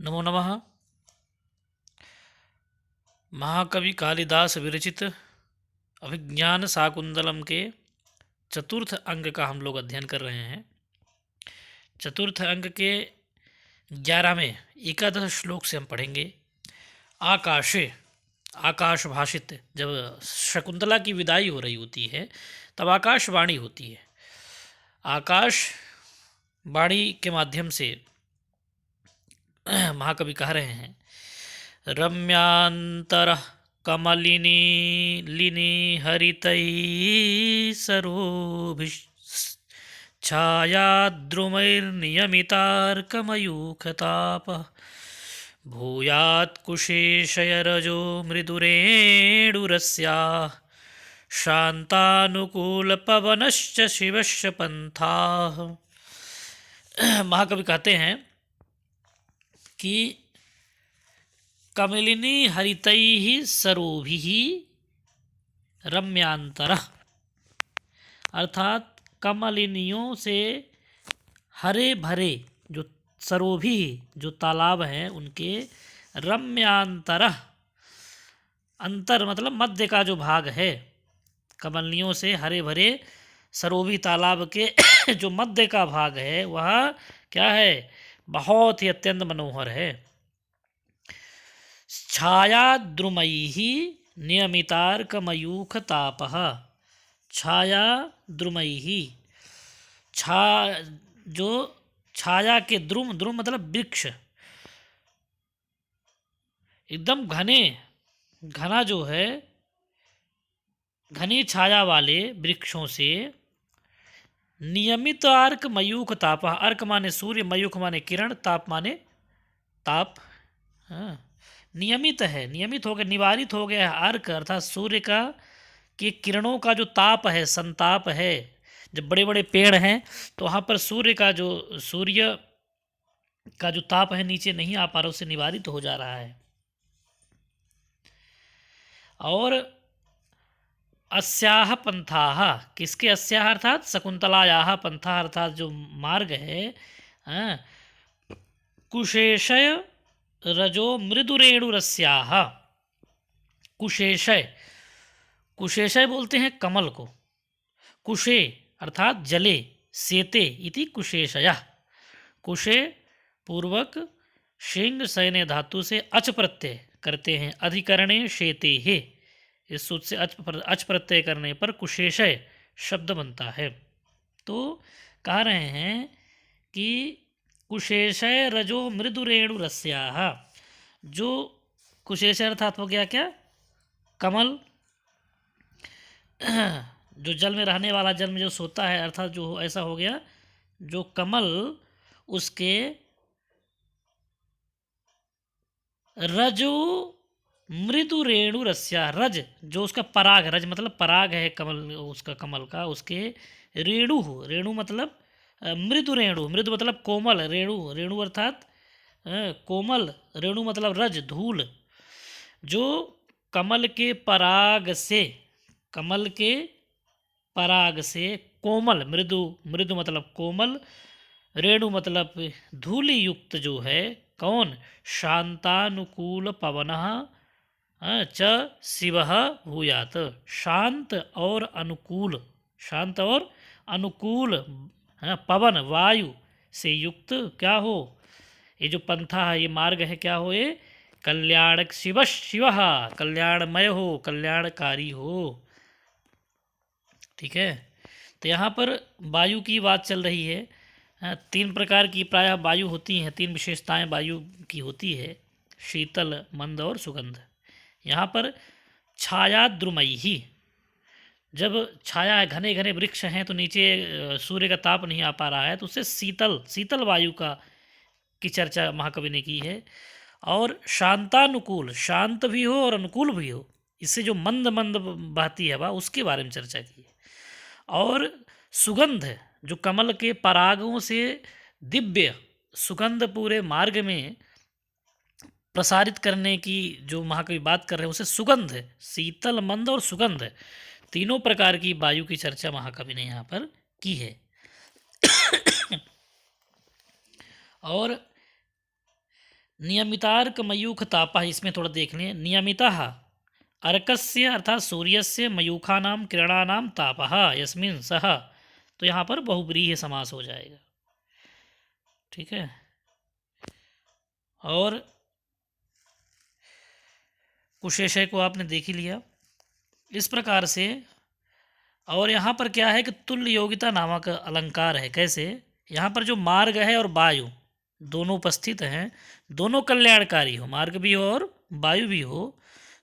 नमो नमः। महाकवि कालिदास विरचित अभिज्ञान शाकुंतलम के चतुर्थ अंग का हम लोग अध्ययन कर रहे हैं। चतुर्थ अंग के 11वें एकादश श्लोक से हम पढ़ेंगे। आकाशे, आकाश भाषित। जब शकुंतला की विदाई हो रही होती है तब आकाशवाणी होती है। आकाश वाणी के माध्यम से महाकवि कह रहे हैं, रम्यांतरः कमलिनी लिनी हरितैः सरोभिश्छायाद्रुमैर्नियमितार्कमयूखतापः भूयात्कुशेशयरजो मृदुरेणुरस्याः शान्तानुकूलपवनश्च शिवश्च पंथाः। महाकवि कहते हैं कि कमलिनी हरितैः सरोभिः रम्यांतरः, अर्थात कमलिनियों से हरे भरे जो सरोभी, जो तालाब हैं उनके रम्यांतरः, अंतर मतलब मध्य का जो भाग है, कमलिनियों से हरे भरे सरोभी तालाब के जो मध्य का भाग है वह क्या है, बहुत ही अत्यंत मनोहर है। छायाद्रुमैः नियमितार्कमयूखतापः, छायाद्रुमैः, छा जो छाया के द्रुम, द्रुम मतलब वृक्ष, एकदम घने, घना जो है, घनी छाया वाले वृक्षों से नियमित अर्क मयूख ताप, अर्क माने सूर्य, मयूख माने किरण, ताप माने ताप। हाँ, नियमित है, नियमित हो गया, निवारित हो गया है अर्क, अर्थात सूर्य का कि किरणों का जो ताप है, संताप है। जब बड़े बड़े पेड़ हैं तो वहाँ पर सूर्य का जो ताप है नीचे नहीं आ पा रहा, उससे निवारित हो जा रहा है। और अस्याह पंथाः, किसके अस्याह अर्थात शकुंतलायाः, पंथा अर्थात जो मार्ग है, हाँ, कुशेशय रजो मृदुरेणुरस्याः, कुशेशय, कुशेशय बोलते हैं कमल को, कुशे अर्थात जले, सेते इति कुशेशयः, कुशे पूर्वक शेंग सैन्य धातु से अच प्रत्यय करते हैं, अधिकरणे शेते है, इस सूत्र से अच प्रत्यय करने पर कुशेशय शब्द बनता है। तो कह रहे हैं कि कुशेशय रजो मृदुरेणु रस्याः, जो कुशेशय अर्थात हो गया क्या, कमल, जो जल में रहने वाला, जल में जो सोता है, अर्थात जो ऐसा हो गया जो कमल, उसके रजो मृदु रेणु रस्या, रज जो उसका पराग, रज मतलब पराग है कमल, उसका कमल का, उसके रेणु, रेणु मतलब मृदु रेणु, मृदु मतलब कोमल, रेणु, रेणु अर्थात कोमल, रेणु मतलब रज, धूल, जो कमल के पराग से, कमल के पराग से कोमल, मृदु, मृदु मतलब कोमल, रेणु मतलब धूलि युक्त जो है, कौन, शांतानुकूल पवनः च शिवः भूयात, शांत और अनुकूल, शांत और अनुकूल पवन, वायु से युक्त क्या हो, ये जो पंथा है, ये मार्ग है, क्या हो, ये कल्याणक शिव, शिव कल्याणमय हो, कल्याणकारी हो। ठीक है, तो यहाँ पर वायु की बात चल रही है। तीन प्रकार की प्रायः वायु होती हैं, तीन विशेषताएं वायु की होती है, शीतल, मंद और सुगंध। यहाँ पर छायाद्रुमयी ही, जब छाया है, घने घने वृक्ष हैं तो नीचे सूर्य का ताप नहीं आ पा रहा है, तो उससे शीतल, शीतल वायु की चर्चा महाकवि ने की है। और शांतानुकूल, शांत भी हो और अनुकूल भी हो, इससे जो मंद मंद बहती है हवा, उसके बारे में चर्चा की है। और सुगंध, जो कमल के परागों से दिव्य सुगंध पूरे मार्ग में प्रसारित करने की जो महाकवि बात कर रहे हैं, उसे सुगंध, शीतल, मंद और सुगंध, तीनों प्रकार की वायु की चर्चा महाकवि ने यहाँ पर की है। और नियमितार्क मयूख तापः, इसमें थोड़ा देख लें। नियमितः अर्कस्य अर्थात सूर्यस्य मयूखानां किरणानां तापः यस्मिन् सः, तो यहाँ पर बहुब्रीहि समास हो जाएगा। ठीक है। और कुशेषय को आपने देख ही लिया इस प्रकार से। और यहाँ पर क्या है कि तुल्य योगिता नामक अलंकार है। कैसे? यहाँ पर जो मार्ग है और वायु दोनों उपस्थित हैं, दोनों कल्याणकारी हो, मार्ग भी हो और वायु भी हो,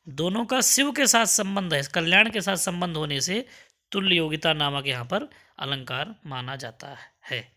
दोनों का शिव के साथ संबंध है, कल्याण के साथ संबंध होने से तुल्य योगिता नामक यहाँ पर अलंकार माना जाता है।